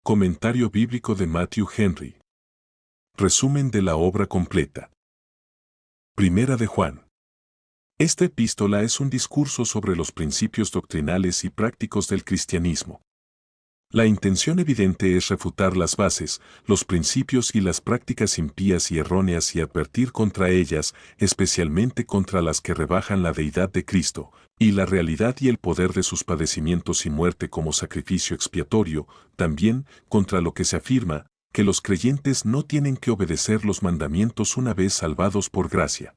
Comentario bíblico de Matthew Henry. Resumen de la obra completa. Primera de Juan. Esta epístola es un discurso sobre los principios doctrinales y prácticos del cristianismo. La intención evidente es refutar las bases, los principios y las prácticas impías y erróneas y advertir contra ellas, especialmente contra las que rebajan la deidad de Cristo, y la realidad y el poder de sus padecimientos y muerte como sacrificio expiatorio, también contra lo que se afirma, que los creyentes no tienen que obedecer los mandamientos una vez salvados por gracia.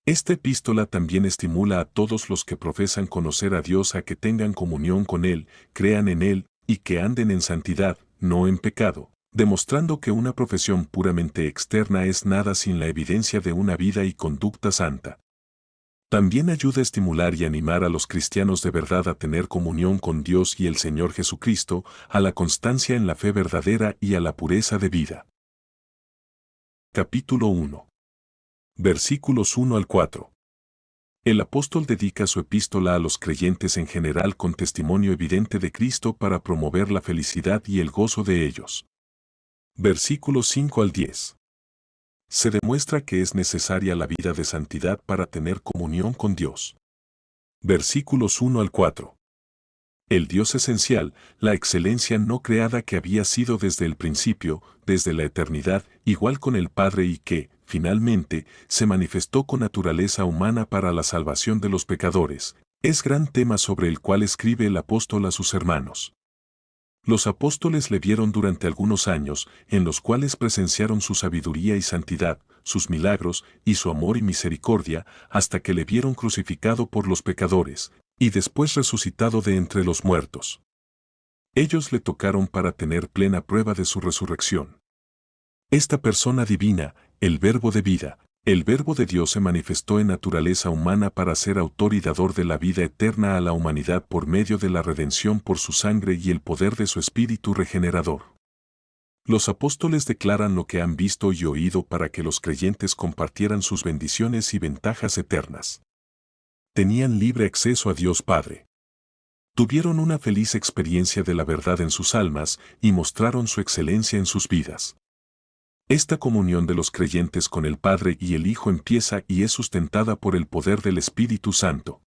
Esta epístola también estimula a todos los que profesan conocer a Dios a que tengan comunión con Él, crean en Él, y que anden en santidad, no en pecado, demostrando que una profesión puramente externa es nada sin la evidencia de una vida y conducta santa. También ayuda a estimular y animar a los cristianos de verdad a tener comunión con Dios y el Señor Jesucristo, a la constancia en la fe verdadera y a la pureza de vida. Capítulo 1. Versículos 1 al 4. El apóstol dedica su epístola a los creyentes en general con testimonio evidente de Cristo para promover la felicidad y el gozo de ellos. Versículos 5 al 10. Se demuestra que es necesaria la vida de santidad para tener comunión con Dios. Versículos 1 al 4. El Dios esencial, la excelencia no creada que había sido desde el principio, desde la eternidad, igual con el Padre y que, finalmente, se manifestó con naturaleza humana para la salvación de los pecadores, es gran tema sobre el cual escribe el apóstol a sus hermanos. Los apóstoles le vieron durante algunos años, en los cuales presenciaron su sabiduría y santidad, sus milagros y su amor y misericordia, hasta que le vieron crucificado por los pecadores, y después resucitado de entre los muertos. Ellos le tocaron para tener plena prueba de su resurrección. Esta persona divina, el Verbo de vida, el Verbo de Dios se manifestó en naturaleza humana para ser autor y dador de la vida eterna a la humanidad por medio de la redención por su sangre y el poder de su Espíritu regenerador. Los apóstoles declaran lo que han visto y oído para que los creyentes compartieran sus bendiciones y ventajas eternas. Tenían libre acceso a Dios Padre. Tuvieron una feliz experiencia de la verdad en sus almas y mostraron su excelencia en sus vidas. Esta comunión de los creyentes con el Padre y el Hijo empieza y es sustentada por el poder del Espíritu Santo.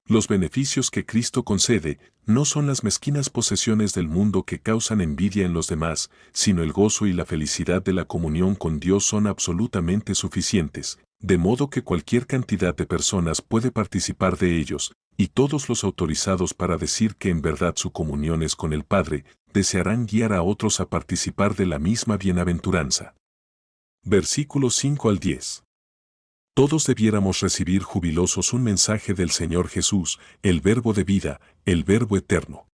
Los beneficios que Cristo concede no son las mezquinas posesiones del mundo que causan envidia en los demás, sino el gozo y la felicidad de la comunión con Dios son absolutamente suficientes, de modo que cualquier cantidad de personas puede participar de ellos, y todos los autorizados para decir que en verdad su comunión es con el Padre, desearán guiar a otros a participar de la misma bienaventuranza. Versículos 5 al 10. Todos debiéramos recibir jubilosos un mensaje del Señor Jesús, el Verbo de vida, el Verbo eterno.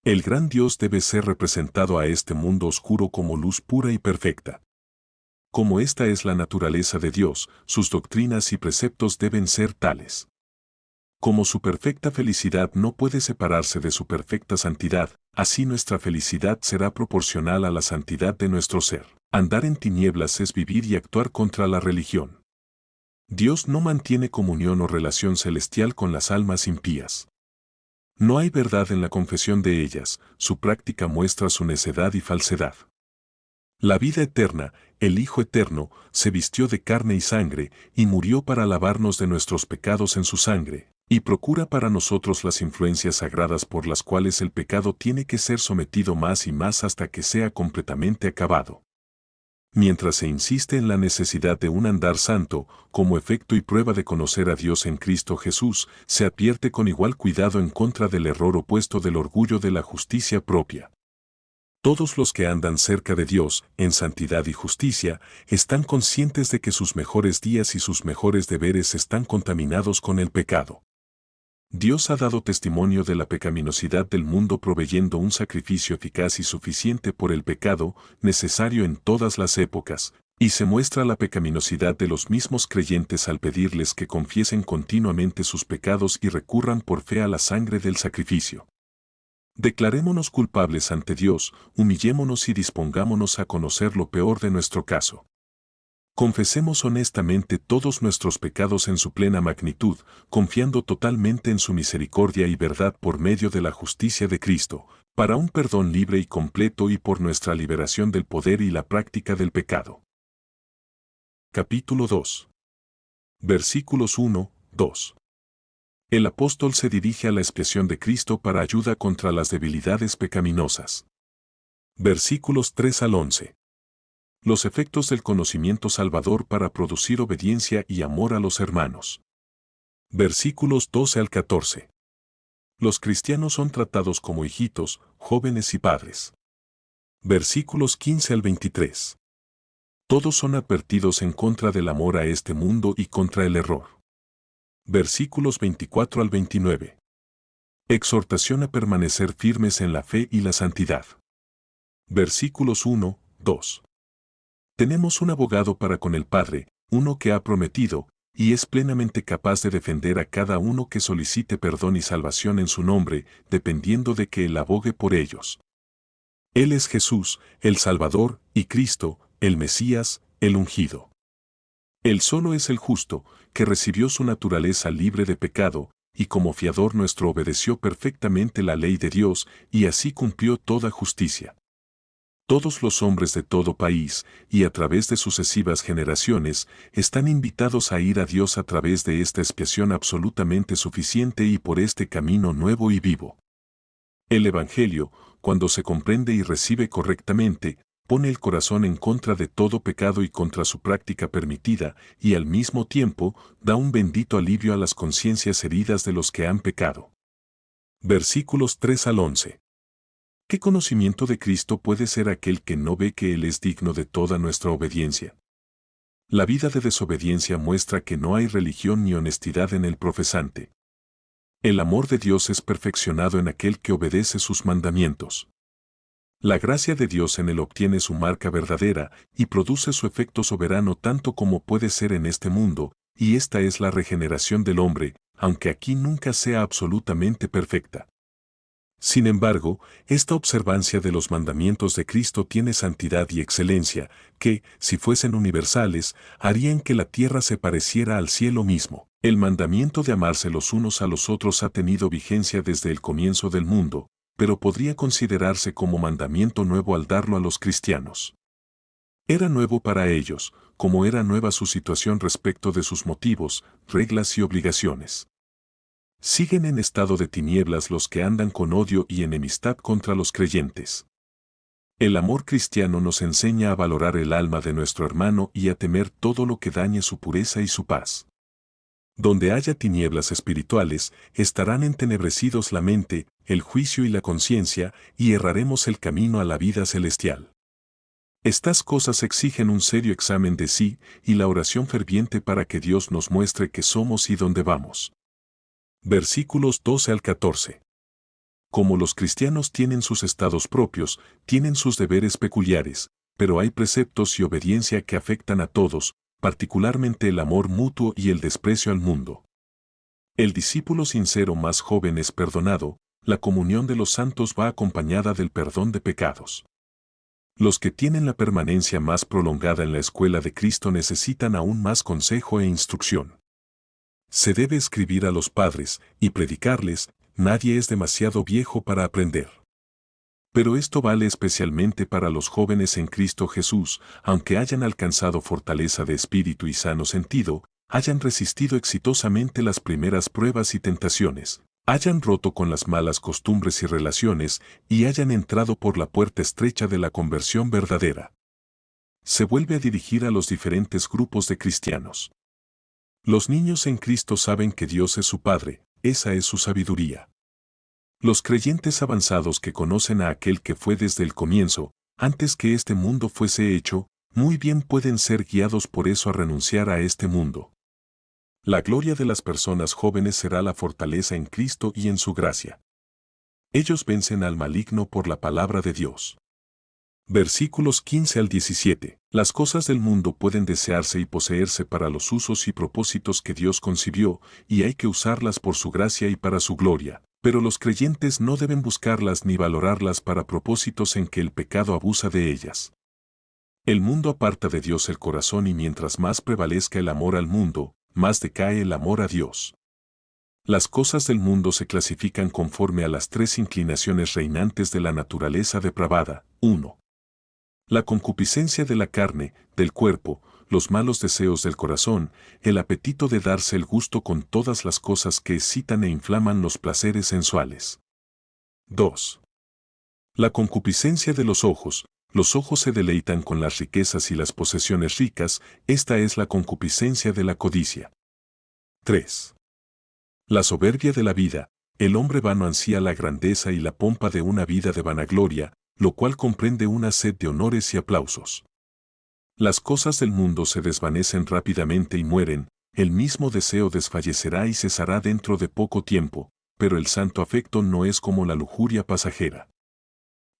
El gran Dios debe ser representado a este mundo oscuro como luz pura y perfecta. Como esta es la naturaleza de Dios, sus doctrinas y preceptos deben ser tales. Como su perfecta felicidad no puede separarse de su perfecta santidad, así nuestra felicidad será proporcional a la santidad de nuestro ser. Andar en tinieblas es vivir y actuar contra la religión. Dios no mantiene comunión o relación celestial con las almas impías. No hay verdad en la confesión de ellas, su práctica muestra su necedad y falsedad. La vida eterna, el Hijo eterno, se vistió de carne y sangre, y murió para lavarnos de nuestros pecados en su sangre, y procura para nosotros las influencias sagradas por las cuales el pecado tiene que ser sometido más y más hasta que sea completamente acabado. Mientras se insiste en la necesidad de un andar santo, como efecto y prueba de conocer a Dios en Cristo Jesús, se advierte con igual cuidado en contra del error opuesto del orgullo de la justicia propia. Todos los que andan cerca de Dios, en santidad y justicia, están conscientes de que sus mejores días y sus mejores deberes están contaminados con el pecado. Dios ha dado testimonio de la pecaminosidad del mundo proveyendo un sacrificio eficaz y suficiente por el pecado, necesario en todas las épocas, y se muestra la pecaminosidad de los mismos creyentes al pedirles que confiesen continuamente sus pecados y recurran por fe a la sangre del sacrificio. Declarémonos culpables ante Dios, humillémonos y dispongámonos a conocer lo peor de nuestro caso. Confesemos honestamente todos nuestros pecados en su plena magnitud, confiando totalmente en su misericordia y verdad por medio de la justicia de Cristo, para un perdón libre y completo y por nuestra liberación del poder y la práctica del pecado. Capítulo 2. Versículos 1, 2. El apóstol se dirige a la expiación de Cristo para ayuda contra las debilidades pecaminosas. Versículos 3 al 11. Los efectos del conocimiento salvador para producir obediencia y amor a los hermanos. Versículos 12 al 14. Los cristianos son tratados como hijitos, jóvenes y padres. Versículos 15 al 23. Todos son advertidos en contra del amor a este mundo y contra el error. Versículos 24 al 29. Exhortación a permanecer firmes en la fe y la santidad. Versículos 1, 2. Tenemos un abogado para con el Padre, uno que ha prometido, y es plenamente capaz de defender a cada uno que solicite perdón y salvación en su nombre, dependiendo de que Él abogue por ellos. Él es Jesús, el Salvador, y Cristo, el Mesías, el ungido. Él solo es el justo, que recibió su naturaleza libre de pecado, y como fiador nuestro obedeció perfectamente la ley de Dios, y así cumplió toda justicia. Todos los hombres de todo país, y a través de sucesivas generaciones, están invitados a ir a Dios a través de esta expiación absolutamente suficiente y por este camino nuevo y vivo. El Evangelio, cuando se comprende y recibe correctamente, pone el corazón en contra de todo pecado y contra su práctica permitida, y al mismo tiempo, da un bendito alivio a las conciencias heridas de los que han pecado. Versículos 3 al 11. ¿Qué conocimiento de Cristo puede ser aquel que no ve que Él es digno de toda nuestra obediencia? La vida de desobediencia muestra que no hay religión ni honestidad en el profesante. El amor de Dios es perfeccionado en aquel que obedece sus mandamientos. La gracia de Dios en él obtiene su marca verdadera y produce su efecto soberano tanto como puede ser en este mundo, y esta es la regeneración del hombre, aunque aquí nunca sea absolutamente perfecta. Sin embargo, esta observancia de los mandamientos de Cristo tiene santidad y excelencia, que, si fuesen universales, harían que la tierra se pareciera al cielo mismo. El mandamiento de amarse los unos a los otros ha tenido vigencia desde el comienzo del mundo, pero podría considerarse como mandamiento nuevo al darlo a los cristianos. Era nuevo para ellos, como era nueva su situación respecto de sus motivos, reglas y obligaciones. Siguen en estado de tinieblas los que andan con odio y enemistad contra los creyentes. El amor cristiano nos enseña a valorar el alma de nuestro hermano y a temer todo lo que dañe su pureza y su paz. Donde haya tinieblas espirituales, estarán entenebrecidos la mente, el juicio y la conciencia, y erraremos el camino a la vida celestial. Estas cosas exigen un serio examen de sí y la oración ferviente para que Dios nos muestre qué somos y dónde vamos. Versículos 12 al 14. Como los cristianos tienen sus estados propios, tienen sus deberes peculiares, pero hay preceptos y obediencia que afectan a todos, particularmente el amor mutuo y el desprecio al mundo. El discípulo sincero más joven es perdonado, la comunión de los santos va acompañada del perdón de pecados. Los que tienen la permanencia más prolongada en la escuela de Cristo necesitan aún más consejo e instrucción. Se debe escribir a los padres y predicarles, nadie es demasiado viejo para aprender. Pero esto vale especialmente para los jóvenes en Cristo Jesús, aunque hayan alcanzado fortaleza de espíritu y sano sentido, hayan resistido exitosamente las primeras pruebas y tentaciones, hayan roto con las malas costumbres y relaciones y hayan entrado por la puerta estrecha de la conversión verdadera. Se vuelve a dirigir a los diferentes grupos de cristianos. Los niños en Cristo saben que Dios es su Padre, esa es su sabiduría. Los creyentes avanzados que conocen a aquel que fue desde el comienzo, antes que este mundo fuese hecho, muy bien pueden ser guiados por eso a renunciar a este mundo. La gloria de las personas jóvenes será la fortaleza en Cristo y en su gracia. Ellos vencen al maligno por la palabra de Dios. Versículos 15 al 17. Las cosas del mundo pueden desearse y poseerse para los usos y propósitos que Dios concibió, y hay que usarlas por su gracia y para su gloria, pero los creyentes no deben buscarlas ni valorarlas para propósitos en que el pecado abusa de ellas. El mundo aparta de Dios el corazón y mientras más prevalezca el amor al mundo, más decae el amor a Dios. Las cosas del mundo se clasifican conforme a las tres inclinaciones reinantes de la naturaleza depravada. 1. La concupiscencia de la carne, del cuerpo, los malos deseos del corazón, el apetito de darse el gusto con todas las cosas que excitan e inflaman los placeres sensuales. 2. La concupiscencia de los ojos se deleitan con las riquezas y las posesiones ricas, esta es la concupiscencia de la codicia. 3. La soberbia de la vida, el hombre vano ansía la grandeza y la pompa de una vida de vanagloria, lo cual comprende una sed de honores y aplausos. Las cosas del mundo se desvanecen rápidamente y mueren, el mismo deseo desfallecerá y cesará dentro de poco tiempo, pero el santo afecto no es como la lujuria pasajera.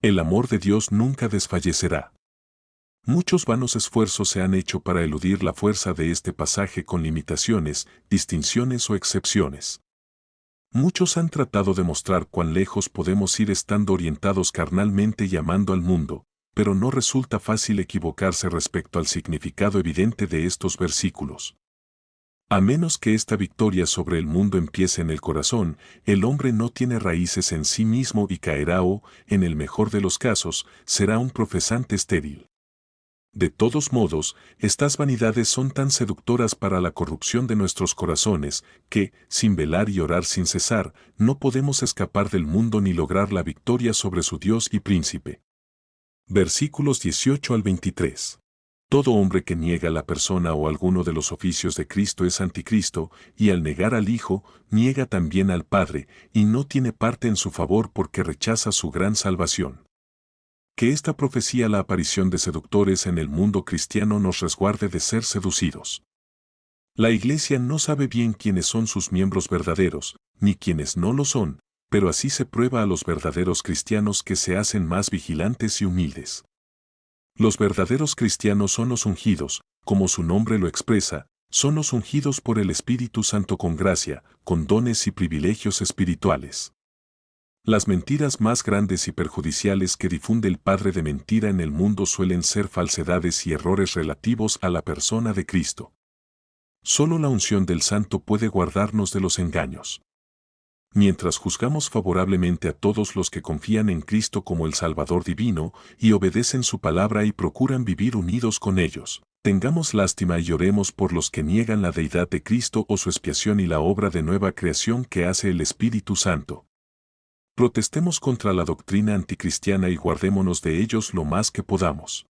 El amor de Dios nunca desfallecerá. Muchos vanos esfuerzos se han hecho para eludir la fuerza de este pasaje con limitaciones, distinciones o excepciones. Muchos han tratado de mostrar cuán lejos podemos ir estando orientados carnalmente y amando al mundo, pero no resulta fácil equivocarse respecto al significado evidente de estos versículos. A menos que esta victoria sobre el mundo empiece en el corazón, el hombre no tiene raíces en sí mismo y caerá o, en el mejor de los casos, será un profesante estéril. De todos modos, estas vanidades son tan seductoras para la corrupción de nuestros corazones, que, sin velar y orar sin cesar, no podemos escapar del mundo ni lograr la victoria sobre su Dios y príncipe. Versículos 18 al 23. Todo hombre que niega la persona o alguno de los oficios de Cristo es anticristo, y al negar al Hijo, niega también al Padre, y no tiene parte en su favor porque rechaza su gran salvación. Que esta profecía la aparición de seductores en el mundo cristiano nos resguarde de ser seducidos. La Iglesia no sabe bien quiénes son sus miembros verdaderos, ni quiénes no lo son, pero así se prueba a los verdaderos cristianos que se hacen más vigilantes y humildes. Los verdaderos cristianos son los ungidos, como su nombre lo expresa, son los ungidos por el Espíritu Santo con gracia, con dones y privilegios espirituales. Las mentiras más grandes y perjudiciales que difunde el padre de mentira en el mundo suelen ser falsedades y errores relativos a la persona de Cristo. Solo la unción del Santo puede guardarnos de los engaños. Mientras juzgamos favorablemente a todos los que confían en Cristo como el Salvador divino y obedecen su palabra y procuran vivir unidos con ellos, tengamos lástima y lloremos por los que niegan la deidad de Cristo o su expiación y la obra de nueva creación que hace el Espíritu Santo. Protestemos contra la doctrina anticristiana y guardémonos de ellos lo más que podamos.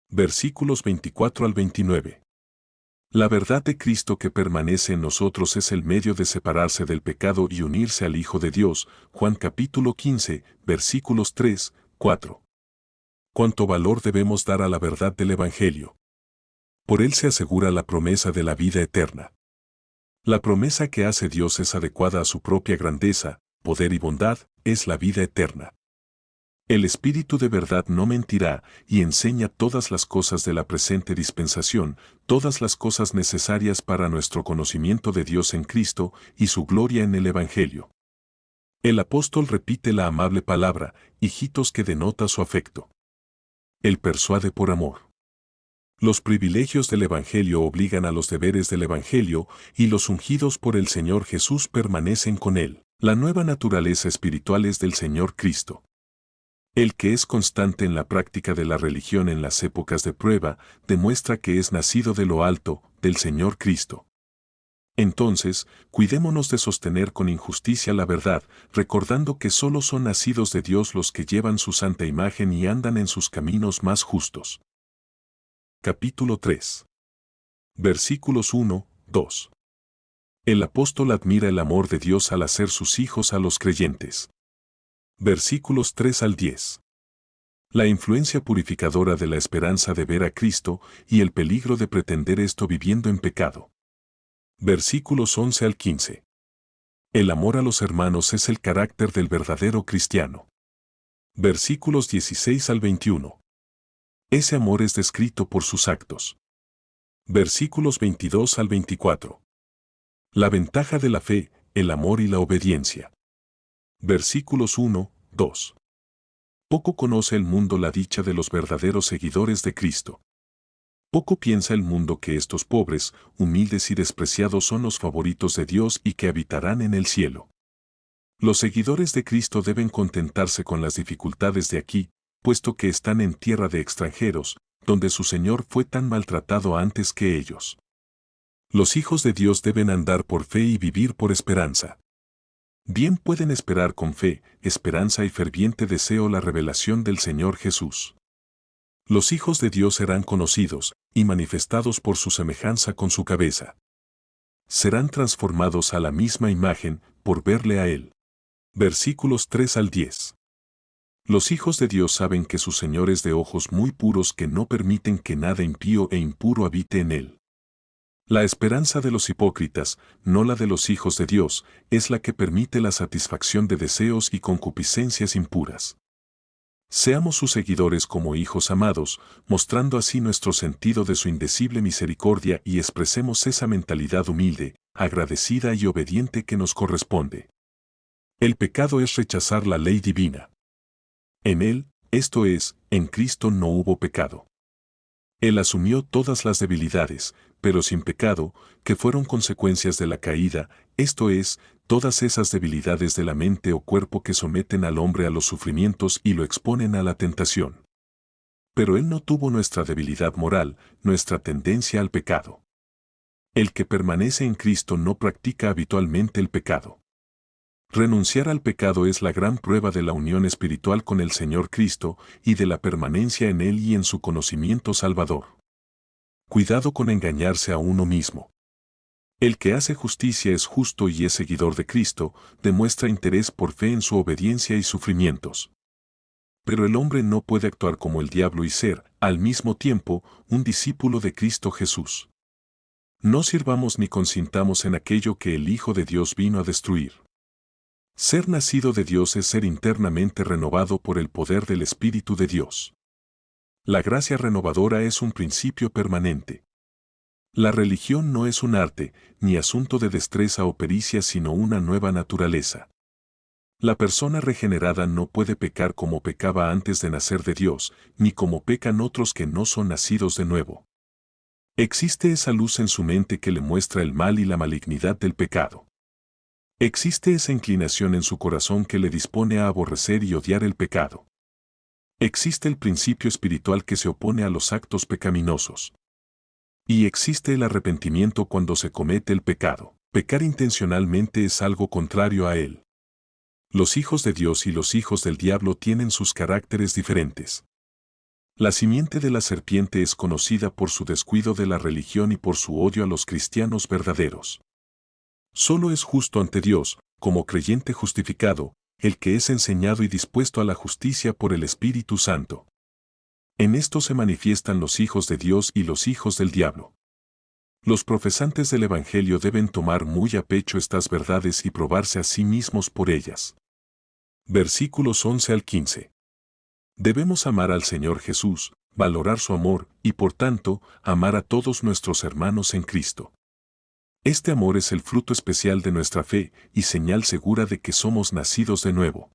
Versículos 24 al 29. La verdad de Cristo que permanece en nosotros es el medio de separarse del pecado y unirse al Hijo de Dios. Juan capítulo 15, versículos 3, 4. ¿Cuánto valor debemos dar a la verdad del Evangelio? Por él se asegura la promesa de la vida eterna. La promesa que hace Dios es adecuada a su propia grandeza, poder y bondad, es la vida eterna. El Espíritu de verdad no mentirá y enseña todas las cosas de la presente dispensación, todas las cosas necesarias para nuestro conocimiento de Dios en Cristo y su gloria en el Evangelio. El apóstol repite la amable palabra, hijitos, que denota su afecto. Él persuade por amor. Los privilegios del Evangelio obligan a los deberes del Evangelio y los ungidos por el Señor Jesús permanecen con él. La nueva naturaleza espiritual es del Señor Cristo. El que es constante en la práctica de la religión en las épocas de prueba, demuestra que es nacido de lo alto, del Señor Cristo. Entonces, cuidémonos de sostener con injusticia la verdad, recordando que solo son nacidos de Dios los que llevan su santa imagen y andan en sus caminos más justos. Capítulo 3. Versículos 1, 2. El apóstol admira el amor de Dios al hacer sus hijos a los creyentes. Versículos 3 al 10. La influencia purificadora de la esperanza de ver a Cristo y el peligro de pretender esto viviendo en pecado. Versículos 11 al 15. El amor a los hermanos es el carácter del verdadero cristiano. Versículos 16 al 21. Ese amor es descrito por sus actos. Versículos 22 al 24. La ventaja de la fe, el amor y la obediencia. Versículos 1, 2. Poco conoce el mundo la dicha de los verdaderos seguidores de Cristo. Poco piensa el mundo que estos pobres, humildes y despreciados son los favoritos de Dios y que habitarán en el cielo. Los seguidores de Cristo deben contentarse con las dificultades de aquí, puesto que están en tierra de extranjeros, donde su Señor fue tan maltratado antes que ellos. Los hijos de Dios deben andar por fe y vivir por esperanza. Bien pueden esperar con fe, esperanza y ferviente deseo la revelación del Señor Jesús. Los hijos de Dios serán conocidos y manifestados por su semejanza con su cabeza. Serán transformados a la misma imagen por verle a Él. Versículos 3 al 10. Los hijos de Dios saben que su Señor es de ojos muy puros que no permiten que nada impío e impuro habite en Él. La esperanza de los hipócritas, no la de los hijos de Dios, es la que permite la satisfacción de deseos y concupiscencias impuras. Seamos sus seguidores como hijos amados, mostrando así nuestro sentido de su indecible misericordia y expresemos esa mentalidad humilde, agradecida y obediente que nos corresponde. El pecado es rechazar la ley divina. En Él, esto es, en Cristo no hubo pecado. Él asumió todas las debilidades, pero sin pecado, que fueron consecuencias de la caída, esto es, todas esas debilidades de la mente o cuerpo que someten al hombre a los sufrimientos y lo exponen a la tentación. Pero Él no tuvo nuestra debilidad moral, nuestra tendencia al pecado. El que permanece en Cristo no practica habitualmente el pecado. Renunciar al pecado es la gran prueba de la unión espiritual con el Señor Cristo y de la permanencia en Él y en su conocimiento salvador. Cuidado con engañarse a uno mismo. El que hace justicia es justo y es seguidor de Cristo, demuestra interés por fe en su obediencia y sufrimientos. Pero el hombre no puede actuar como el diablo y ser, al mismo tiempo, un discípulo de Cristo Jesús. No sirvamos ni consintamos en aquello que el Hijo de Dios vino a destruir. Ser nacido de Dios es ser internamente renovado por el poder del Espíritu de Dios. La gracia renovadora es un principio permanente. La religión no es un arte, ni asunto de destreza o pericia, sino una nueva naturaleza. La persona regenerada no puede pecar como pecaba antes de nacer de Dios, ni como pecan otros que no son nacidos de nuevo. Existe esa luz en su mente que le muestra el mal y la malignidad del pecado. Existe esa inclinación en su corazón que le dispone a aborrecer y odiar el pecado. Existe el principio espiritual que se opone a los actos pecaminosos. Y existe el arrepentimiento cuando se comete el pecado. Pecar intencionalmente es algo contrario a él. Los hijos de Dios y los hijos del diablo tienen sus caracteres diferentes. La simiente de la serpiente es conocida por su descuido de la religión y por su odio a los cristianos verdaderos. Solo es justo ante Dios, como creyente justificado, el que es enseñado y dispuesto a la justicia por el Espíritu Santo. En esto se manifiestan los hijos de Dios y los hijos del diablo. Los profesantes del Evangelio deben tomar muy a pecho estas verdades y probarse a sí mismos por ellas. Versículos 11 al 15. Debemos amar al Señor Jesús, valorar su amor y por tanto, amar a todos nuestros hermanos en Cristo. Este amor es el fruto especial de nuestra fe y señal segura de que somos nacidos de nuevo.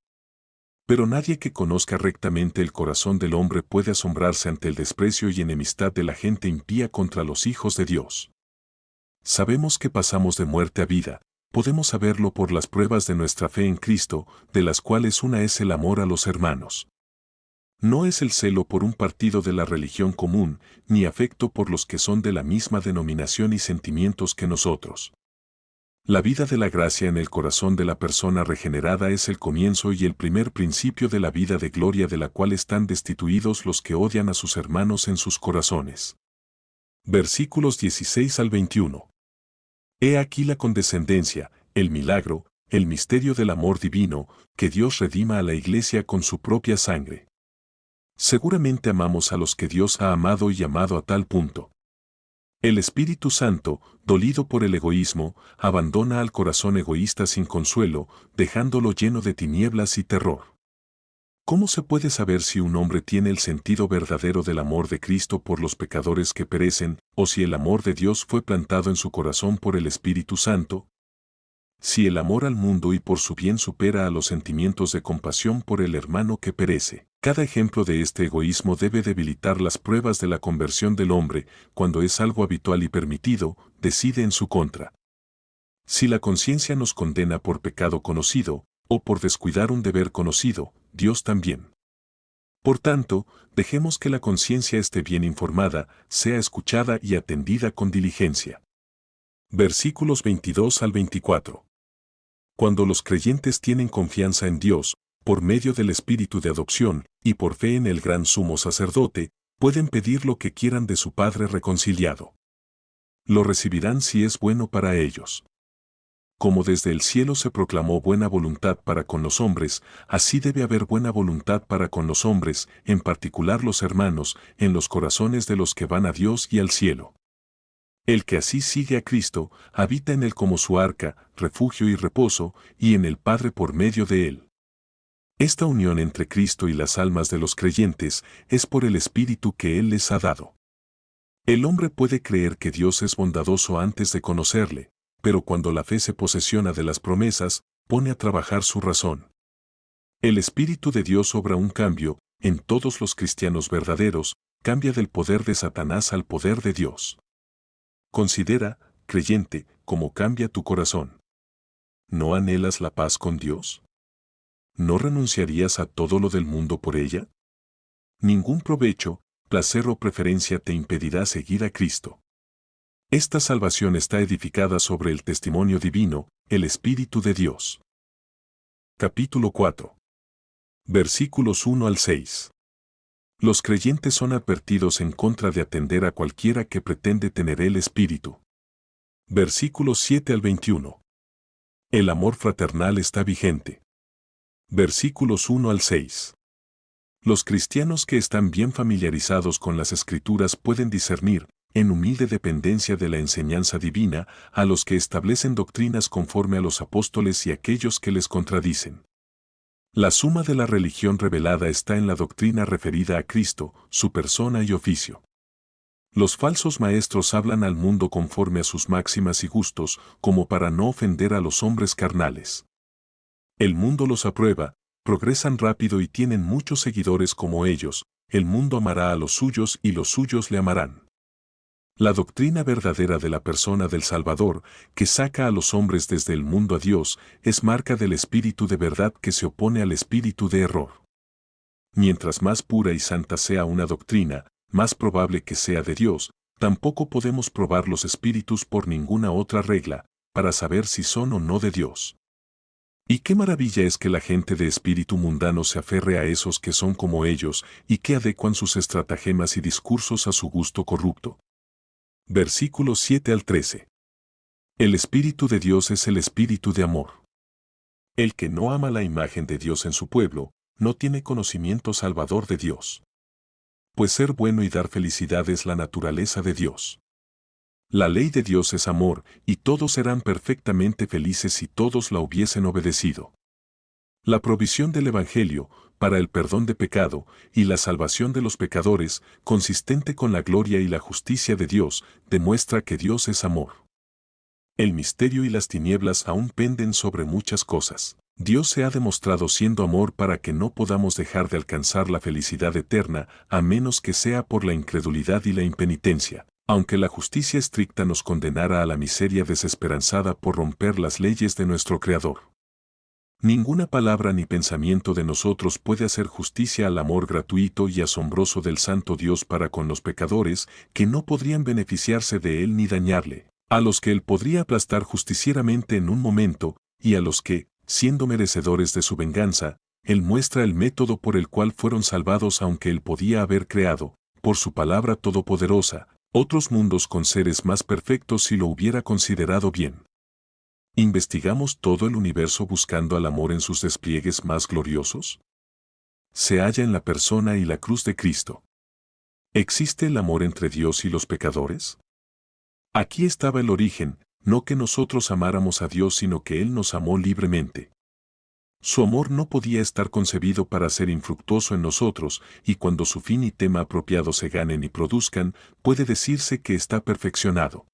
Pero nadie que conozca rectamente el corazón del hombre puede asombrarse ante el desprecio y enemistad de la gente impía contra los hijos de Dios. Sabemos que pasamos de muerte a vida, podemos saberlo por las pruebas de nuestra fe en Cristo, de las cuales una es el amor a los hermanos. No es el celo por un partido de la religión común, ni afecto por los que son de la misma denominación y sentimientos que nosotros. La vida de la gracia en el corazón de la persona regenerada es el comienzo y el primer principio de la vida de gloria de la cual están destituidos los que odian a sus hermanos en sus corazones. Versículos 16 al 21. He aquí la condescendencia, el milagro, el misterio del amor divino, que Dios redima a la Iglesia con su propia sangre. Seguramente amamos a los que Dios ha amado y amado a tal punto. El Espíritu Santo, dolido por el egoísmo, abandona al corazón egoísta sin consuelo, dejándolo lleno de tinieblas y terror. ¿Cómo se puede saber si un hombre tiene el sentido verdadero del amor de Cristo por los pecadores que perecen, o si el amor de Dios fue plantado en su corazón por el Espíritu Santo? Si el amor al mundo y por su bien supera a los sentimientos de compasión por el hermano que perece, cada ejemplo de este egoísmo debe debilitar las pruebas de la conversión del hombre, cuando es algo habitual y permitido, decide en su contra. Si la conciencia nos condena por pecado conocido, o por descuidar un deber conocido, Dios también. Por tanto, dejemos que la conciencia esté bien informada, sea escuchada y atendida con diligencia. Versículos 22 al 24. Cuando los creyentes tienen confianza en Dios, por medio del Espíritu de adopción, y por fe en el gran sumo sacerdote, pueden pedir lo que quieran de su Padre reconciliado. Lo recibirán si es bueno para ellos. Como desde el cielo se proclamó buena voluntad para con los hombres, así debe haber buena voluntad para con los hombres, en particular los hermanos, en los corazones de los que van a Dios y al cielo. El que así sigue a Cristo, habita en él como su arca, refugio y reposo, y en el Padre por medio de él. Esta unión entre Cristo y las almas de los creyentes es por el Espíritu que Él les ha dado. El hombre puede creer que Dios es bondadoso antes de conocerle, pero cuando la fe se posesiona de las promesas, pone a trabajar su razón. El Espíritu de Dios obra un cambio, en todos los cristianos verdaderos, cambia del poder de Satanás al poder de Dios. Considera, creyente, cómo cambia tu corazón. ¿No anhelas la paz con Dios? ¿No renunciarías a todo lo del mundo por ella? Ningún provecho, placer o preferencia te impedirá seguir a Cristo. Esta salvación está edificada sobre el testimonio divino, el Espíritu de Dios. Capítulo 4. Versículos 1 al 6. Los creyentes son advertidos en contra de atender a cualquiera que pretende tener el Espíritu. Versículos 7 al 21. El amor fraternal está vigente. Versículos 1 al 6. Los cristianos que están bien familiarizados con las Escrituras pueden discernir, en humilde dependencia de la enseñanza divina, a los que establecen doctrinas conforme a los apóstoles y aquellos que les contradicen. La suma de la religión revelada está en la doctrina referida a Cristo, su persona y oficio. Los falsos maestros hablan al mundo conforme a sus máximas y gustos, como para no ofender a los hombres carnales. El mundo los aprueba, progresan rápido y tienen muchos seguidores como ellos, el mundo amará a los suyos y los suyos le amarán. La doctrina verdadera de la persona del Salvador, que saca a los hombres desde el mundo a Dios, es marca del espíritu de verdad que se opone al espíritu de error. Mientras más pura y santa sea una doctrina, más probable que sea de Dios, tampoco podemos probar los espíritus por ninguna otra regla, para saber si son o no de Dios. Y qué maravilla es que la gente de espíritu mundano se aferre a esos que son como ellos y que adecuan sus estratagemas y discursos a su gusto corrupto. Versículos 7 al 13. El Espíritu de Dios es el Espíritu de amor. El que no ama la imagen de Dios en su pueblo, no tiene conocimiento salvador de Dios. Pues ser bueno y dar felicidad es la naturaleza de Dios. La ley de Dios es amor, y todos serán perfectamente felices si todos la hubiesen obedecido. La provisión del Evangelio, para el perdón de pecado, y la salvación de los pecadores, consistente con la gloria y la justicia de Dios, demuestra que Dios es amor. El misterio y las tinieblas aún penden sobre muchas cosas. Dios se ha demostrado siendo amor para que no podamos dejar de alcanzar la felicidad eterna, a menos que sea por la incredulidad y la impenitencia. Aunque la justicia estricta nos condenara a la miseria desesperanzada por romper las leyes de nuestro Creador. Ninguna palabra ni pensamiento de nosotros puede hacer justicia al amor gratuito y asombroso del Santo Dios para con los pecadores, que no podrían beneficiarse de Él ni dañarle, a los que Él podría aplastar justicieramente en un momento, y a los que, siendo merecedores de su venganza, Él muestra el método por el cual fueron salvados aunque Él podía haber creado, por su palabra todopoderosa, otros mundos con seres más perfectos si lo hubiera considerado bien. ¿Investigamos todo el universo buscando al amor en sus despliegues más gloriosos? Se halla en la persona y la cruz de Cristo. ¿Existe el amor entre Dios y los pecadores? Aquí estaba el origen, no que nosotros amáramos a Dios sino que Él nos amó libremente. Su amor no podía estar concebido para ser infructuoso en nosotros, y cuando su fin y tema apropiado se ganen y produzcan, puede decirse que está perfeccionado.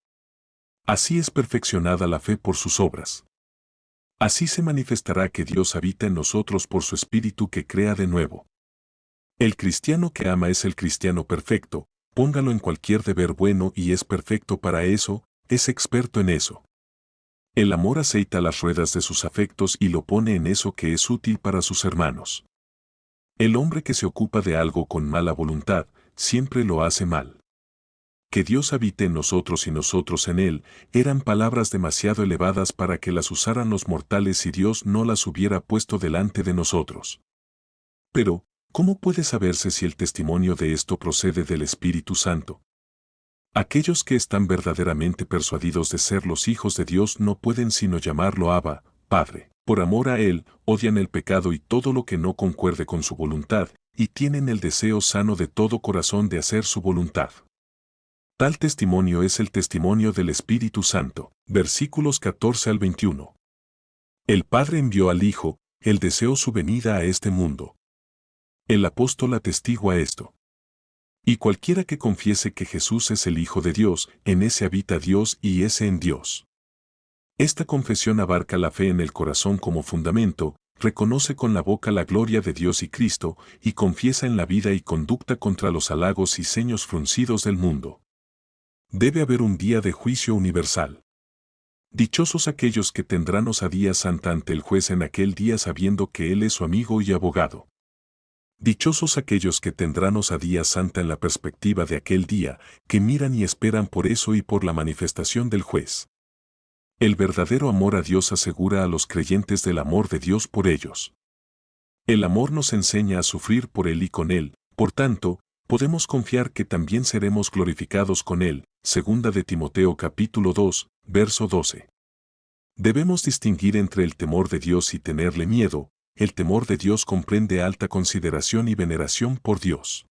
Así es perfeccionada la fe por sus obras. Así se manifestará que Dios habita en nosotros por su Espíritu que crea de nuevo. El cristiano que ama es el cristiano perfecto, póngalo en cualquier deber bueno y es perfecto para eso, es experto en eso. El amor aceita las ruedas de sus afectos y lo pone en eso que es útil para sus hermanos. El hombre que se ocupa de algo con mala voluntad, siempre lo hace mal. Que Dios habite en nosotros y nosotros en Él, eran palabras demasiado elevadas para que las usaran los mortales si Dios no las hubiera puesto delante de nosotros. Pero, ¿cómo puede saberse si el testimonio de esto procede del Espíritu Santo? Aquellos que están verdaderamente persuadidos de ser los hijos de Dios no pueden sino llamarlo Abba, Padre. Por amor a Él, odian el pecado y todo lo que no concuerde con su voluntad, y tienen el deseo sano de todo corazón de hacer su voluntad. Tal testimonio es el testimonio del Espíritu Santo. Versículos 14 al 21. El Padre envió al Hijo, Él deseó su venida a este mundo. El apóstol atestigua esto. Y cualquiera que confiese que Jesús es el Hijo de Dios, en ese habita Dios y ese en Dios. Esta confesión abarca la fe en el corazón como fundamento, reconoce con la boca la gloria de Dios y Cristo, y confiesa en la vida y conducta contra los halagos y ceños fruncidos del mundo. Debe haber un día de juicio universal. Dichosos aquellos que tendrán osadía santa ante el juez en aquel día sabiendo que Él es su amigo y abogado. Dichosos aquellos que tendrán osadía santa en la perspectiva de aquel día, que miran y esperan por eso y por la manifestación del juez. El verdadero amor a Dios asegura a los creyentes del amor de Dios por ellos. El amor nos enseña a sufrir por Él y con Él, por tanto, podemos confiar que también seremos glorificados con Él. Segunda de Timoteo capítulo 2, verso 12. Debemos distinguir entre el temor de Dios y tenerle miedo. El temor de Dios comprende alta consideración y veneración por Dios.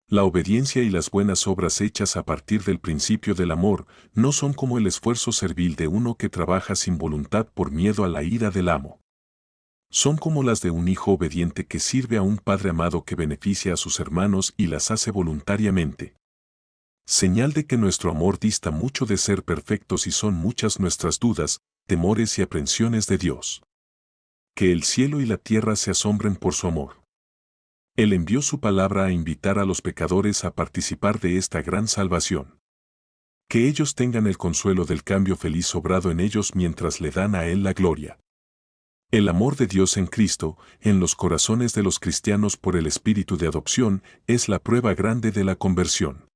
La obediencia y las buenas obras hechas a partir del principio del amor no son como el esfuerzo servil de uno que trabaja sin voluntad por miedo a la ira del amo. Son como las de un hijo obediente que sirve a un padre amado que beneficia a sus hermanos y las hace voluntariamente. Señal de que nuestro amor dista mucho de ser perfectos y son muchas nuestras dudas, temores y aprensiones de Dios. Que el cielo y la tierra se asombren por su amor. Él envió su palabra a invitar a los pecadores a participar de esta gran salvación. Que ellos tengan el consuelo del cambio feliz obrado en ellos mientras le dan a Él la gloria. El amor de Dios en Cristo, en los corazones de los cristianos por el espíritu de adopción, es la prueba grande de la conversión.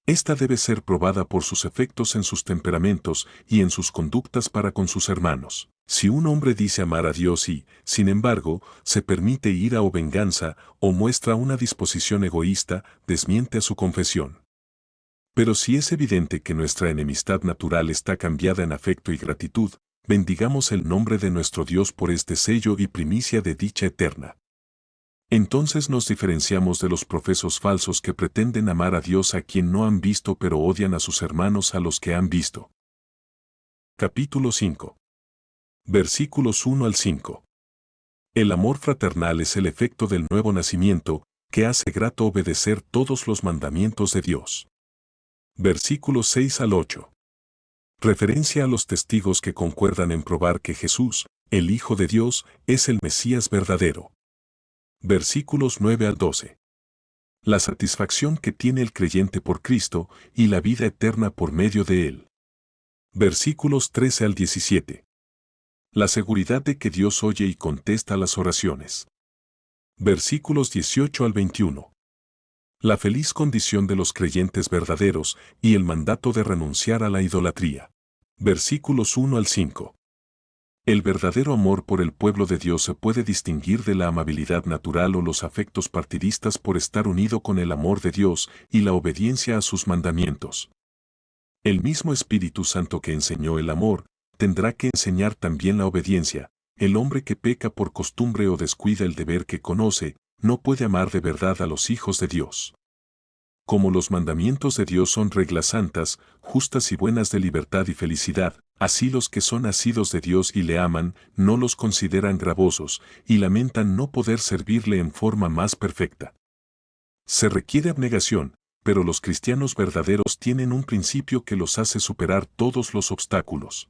Esta debe ser probada por sus efectos en sus temperamentos y en sus conductas para con sus hermanos. Si un hombre dice amar a Dios y, sin embargo, se permite ira o venganza, o muestra una disposición egoísta, desmiente a su confesión. Pero si es evidente que nuestra enemistad natural está cambiada en afecto y gratitud, bendigamos el nombre de nuestro Dios por este sello y primicia de dicha eterna. Entonces nos diferenciamos de los profesos falsos que pretenden amar a Dios a quien no han visto pero odian a sus hermanos a los que han visto. Capítulo 5. Versículos 1 al 5. El amor fraternal es el efecto del nuevo nacimiento, que hace grato obedecer todos los mandamientos de Dios. Versículos 6 al 8. Referencia a los testigos que concuerdan en probar que Jesús, el Hijo de Dios, es el Mesías verdadero. Versículos 9 al 12. La satisfacción que tiene el creyente por Cristo y la vida eterna por medio de Él. Versículos 13 al 17. La seguridad de que Dios oye y contesta las oraciones. Versículos 18 al 21. La feliz condición de los creyentes verdaderos y el mandato de renunciar a la idolatría. Versículos 1 al 5. El verdadero amor por el pueblo de Dios se puede distinguir de la amabilidad natural o los afectos partidistas por estar unido con el amor de Dios y la obediencia a sus mandamientos. El mismo Espíritu Santo que enseñó el amor, tendrá que enseñar también la obediencia. El hombre que peca por costumbre o descuida el deber que conoce, no puede amar de verdad a los hijos de Dios. Como los mandamientos de Dios son reglas santas, justas y buenas de libertad y felicidad, así los que son nacidos de Dios y le aman, no los consideran gravosos, y lamentan no poder servirle en forma más perfecta. Se requiere abnegación, pero los cristianos verdaderos tienen un principio que los hace superar todos los obstáculos.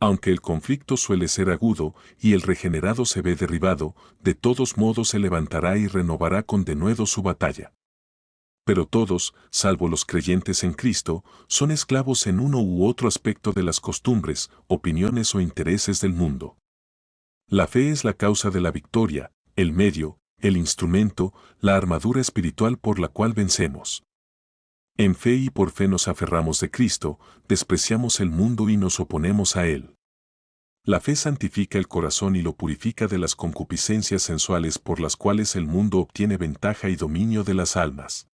Aunque el conflicto suele ser agudo y el regenerado se ve derribado, de todos modos se levantará y renovará con denuedo su batalla. Pero todos, salvo los creyentes en Cristo, son esclavos en uno u otro aspecto de las costumbres, opiniones o intereses del mundo. La fe es la causa de la victoria, el medio, el instrumento, la armadura espiritual por la cual vencemos. En fe y por fe nos aferramos de Cristo, despreciamos el mundo y nos oponemos a él. La fe santifica el corazón y lo purifica de las concupiscencias sensuales por las cuales el mundo obtiene ventaja y dominio de las almas.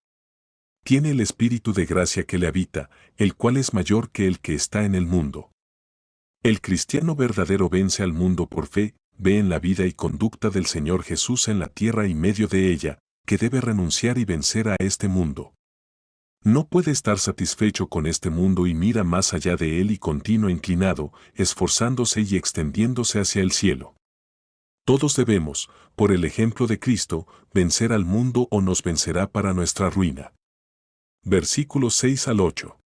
Tiene el Espíritu de gracia que le habita, el cual es mayor que el que está en el mundo. El cristiano verdadero vence al mundo por fe, ve en la vida y conducta del Señor Jesús en la tierra y medio de ella, que debe renunciar y vencer a este mundo. No puede estar satisfecho con este mundo y mira más allá de él y continúa inclinado, esforzándose y extendiéndose hacia el cielo. Todos debemos, por el ejemplo de Cristo, vencer al mundo o nos vencerá para nuestra ruina. Versículos 6 al 8.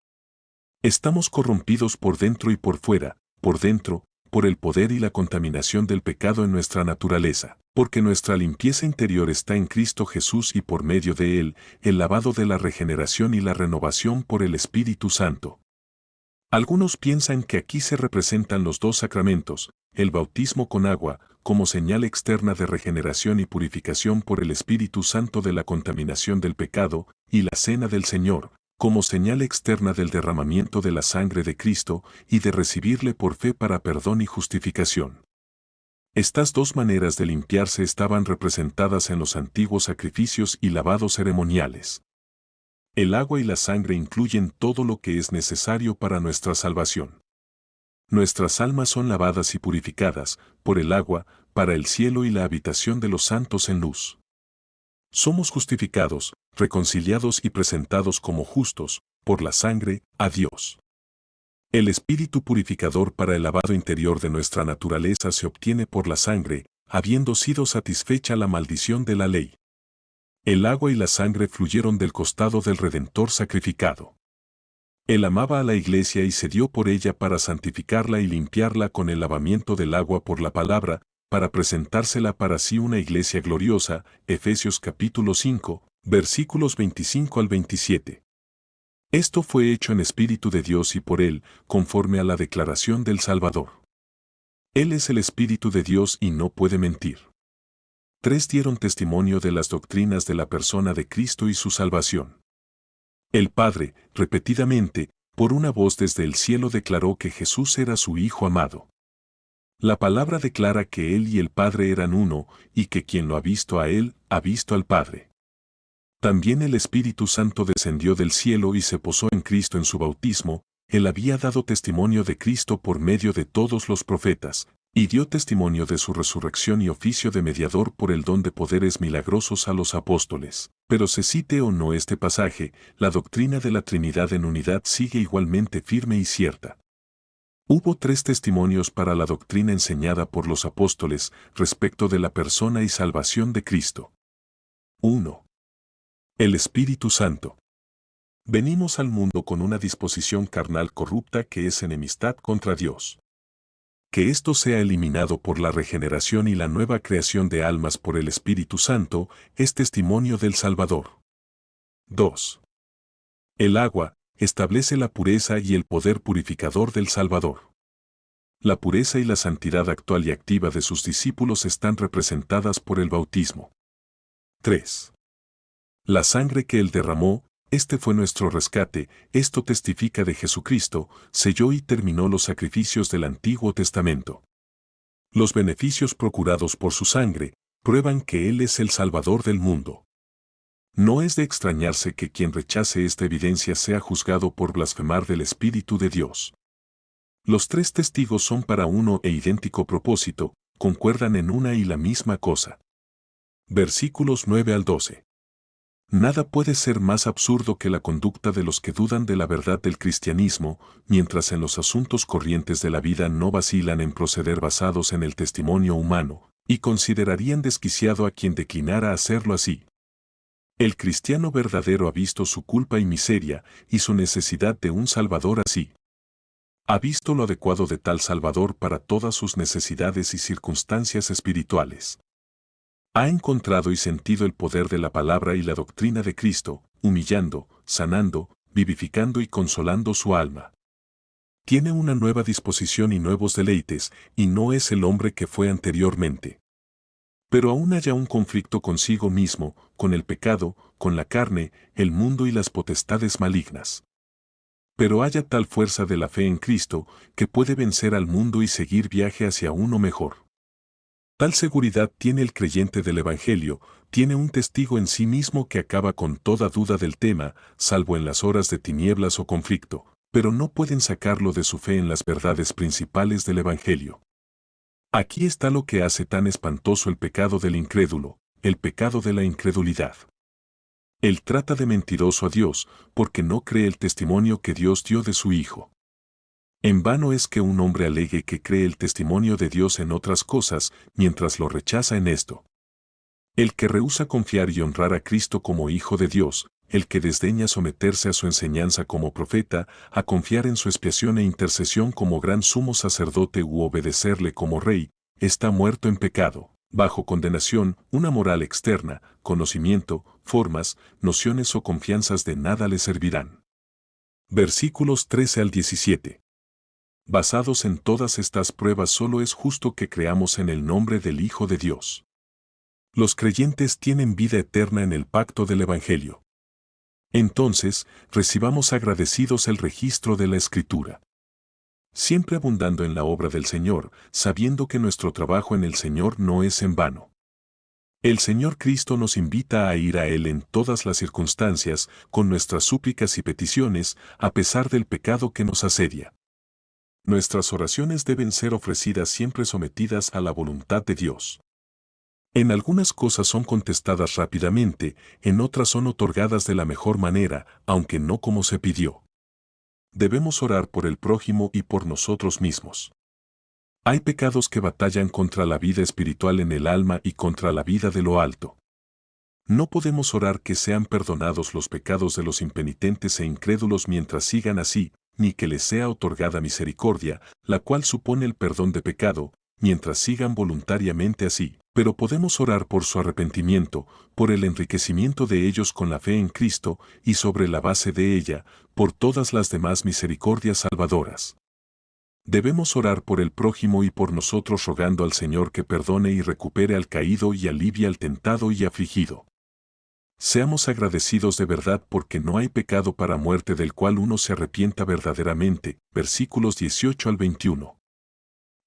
Estamos corrompidos por dentro y por fuera, por dentro, por el poder y la contaminación del pecado en nuestra naturaleza, porque nuestra limpieza interior está en Cristo Jesús y por medio de Él, el lavado de la regeneración y la renovación por el Espíritu Santo. Algunos piensan que aquí se representan los dos sacramentos, el bautismo con agua, como señal externa de regeneración y purificación por el Espíritu Santo de la contaminación del pecado, y la cena del Señor, como señal externa del derramamiento de la sangre de Cristo y de recibirle por fe para perdón y justificación. Estas dos maneras de limpiarse estaban representadas en los antiguos sacrificios y lavados ceremoniales. El agua y la sangre incluyen todo lo que es necesario para nuestra salvación. Nuestras almas son lavadas y purificadas, por el agua, para el cielo y la habitación de los santos en luz. Somos justificados, reconciliados y presentados como justos, por la sangre, a Dios. El espíritu purificador para el lavado interior de nuestra naturaleza se obtiene por la sangre, habiendo sido satisfecha la maldición de la ley. El agua y la sangre fluyeron del costado del Redentor sacrificado. Él amaba a la iglesia y se dio por ella para santificarla y limpiarla con el lavamiento del agua por la palabra, para presentársela para sí una iglesia gloriosa, Efesios capítulo 5, versículos 25 al 27. Esto fue hecho en Espíritu de Dios y por Él, conforme a la declaración del Salvador. Él es el Espíritu de Dios y no puede mentir. 3 dieron testimonio de las doctrinas de la persona de Cristo y su salvación. El Padre, repetidamente, por una voz desde el cielo declaró que Jesús era su Hijo amado. La palabra declara que Él y el Padre eran uno, y que quien lo ha visto a Él, ha visto al Padre. También el Espíritu Santo descendió del cielo y se posó en Cristo en su bautismo. Él había dado testimonio de Cristo por medio de todos los profetas, y dio testimonio de su resurrección y oficio de mediador por el don de poderes milagrosos a los apóstoles. Pero se cite o no este pasaje, la doctrina de la Trinidad en unidad sigue igualmente firme y cierta. Hubo 3 testimonios para la doctrina enseñada por los apóstoles respecto de la persona y salvación de Cristo. 1. El Espíritu Santo. Venimos al mundo con una disposición carnal corrupta que es enemistad contra Dios. Que esto sea eliminado por la regeneración y la nueva creación de almas por el Espíritu Santo es testimonio del Salvador. 2. El agua establece la pureza y el poder purificador del Salvador. La pureza y la santidad actual y activa de sus discípulos están representadas por el bautismo. 3. La sangre que Él derramó, este fue nuestro rescate, esto testifica de Jesucristo, selló y terminó los sacrificios del Antiguo Testamento. Los beneficios procurados por su sangre, prueban que Él es el Salvador del mundo. No es de extrañarse que quien rechace esta evidencia sea juzgado por blasfemar del Espíritu de Dios. Los 3 testigos son para uno e idéntico propósito, concuerdan en una y la misma cosa. Versículos 9 al 12. Nada puede ser más absurdo que la conducta de los que dudan de la verdad del cristianismo, mientras en los asuntos corrientes de la vida no vacilan en proceder basados en el testimonio humano, y considerarían desquiciado a quien declinara hacerlo así. El cristiano verdadero ha visto su culpa y miseria, y su necesidad de un Salvador así. Ha visto lo adecuado de tal Salvador para todas sus necesidades y circunstancias espirituales. Ha encontrado y sentido el poder de la palabra y la doctrina de Cristo, humillando, sanando, vivificando y consolando su alma. Tiene una nueva disposición y nuevos deleites, y no es el hombre que fue anteriormente. Pero aún haya un conflicto consigo mismo, con el pecado, con la carne, el mundo y las potestades malignas. Pero haya tal fuerza de la fe en Cristo, que puede vencer al mundo y seguir viaje hacia uno mejor. Tal seguridad tiene el creyente del Evangelio, tiene un testigo en sí mismo que acaba con toda duda del tema, salvo en las horas de tinieblas o conflicto, pero no pueden sacarlo de su fe en las verdades principales del Evangelio. Aquí está lo que hace tan espantoso el pecado del incrédulo, el pecado de la incredulidad. Él trata de mentiroso a Dios, porque no cree el testimonio que Dios dio de su Hijo. En vano es que un hombre alegue que cree el testimonio de Dios en otras cosas, mientras lo rechaza en esto. El que rehúsa confiar y honrar a Cristo como Hijo de Dios, el que desdeña someterse a su enseñanza como profeta, a confiar en su expiación e intercesión como gran sumo sacerdote u obedecerle como rey, está muerto en pecado, bajo condenación, una moral externa, conocimiento, formas, nociones o confianzas de nada le servirán. Versículos 13 al 17. Basados en todas estas pruebas solo es justo que creamos en el nombre del Hijo de Dios. Los creyentes tienen vida eterna en el pacto del Evangelio. Entonces, recibamos agradecidos el registro de la Escritura. Siempre abundando en la obra del Señor, sabiendo que nuestro trabajo en el Señor no es en vano. El Señor Cristo nos invita a ir a Él en todas las circunstancias, con nuestras súplicas y peticiones, a pesar del pecado que nos asedia. Nuestras oraciones deben ser ofrecidas siempre sometidas a la voluntad de Dios. En algunas cosas son contestadas rápidamente, en otras son otorgadas de la mejor manera, aunque no como se pidió. Debemos orar por el prójimo y por nosotros mismos. Hay pecados que batallan contra la vida espiritual en el alma y contra la vida de lo alto. No podemos orar que sean perdonados los pecados de los impenitentes e incrédulos mientras sigan así, ni que les sea otorgada misericordia, la cual supone el perdón de pecado, mientras sigan voluntariamente así, pero podemos orar por su arrepentimiento, por el enriquecimiento de ellos con la fe en Cristo, y sobre la base de ella, por todas las demás misericordias salvadoras. Debemos orar por el prójimo y por nosotros rogando al Señor que perdone y recupere al caído y alivie al tentado y afligido. Seamos agradecidos de verdad porque no hay pecado para muerte del cual uno se arrepienta verdaderamente. Versículos 18 al 21.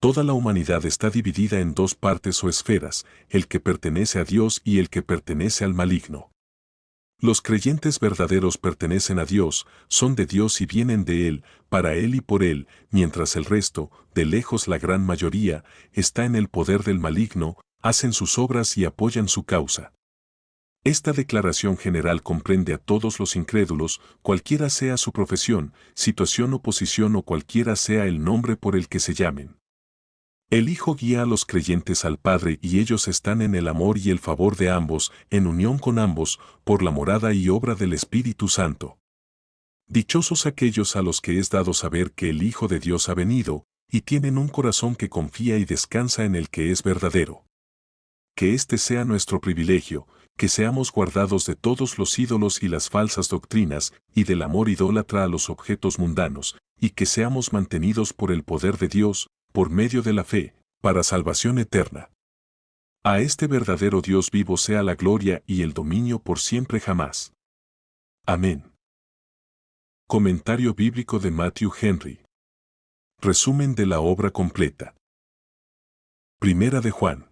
Toda la humanidad está dividida en dos partes o esferas, el que pertenece a Dios y el que pertenece al maligno. Los creyentes verdaderos pertenecen a Dios, son de Dios y vienen de Él, para Él y por Él, mientras el resto, de lejos la gran mayoría, está en el poder del maligno, hacen sus obras y apoyan su causa. Esta declaración general comprende a todos los incrédulos, cualquiera sea su profesión, situación o posición o cualquiera sea el nombre por el que se llamen. El Hijo guía a los creyentes al Padre y ellos están en el amor y el favor de ambos, en unión con ambos, por la morada y obra del Espíritu Santo. Dichosos aquellos a los que es dado saber que el Hijo de Dios ha venido, y tienen un corazón que confía y descansa en el que es verdadero. Que este sea nuestro privilegio, que seamos guardados de todos los ídolos y las falsas doctrinas, y del amor idólatra a los objetos mundanos, y que seamos mantenidos por el poder de Dios, por medio de la fe, para salvación eterna. A este verdadero Dios vivo sea la gloria y el dominio por siempre jamás. Amén. Comentario bíblico de Matthew Henry. Resumen de la obra completa. Primera de Juan.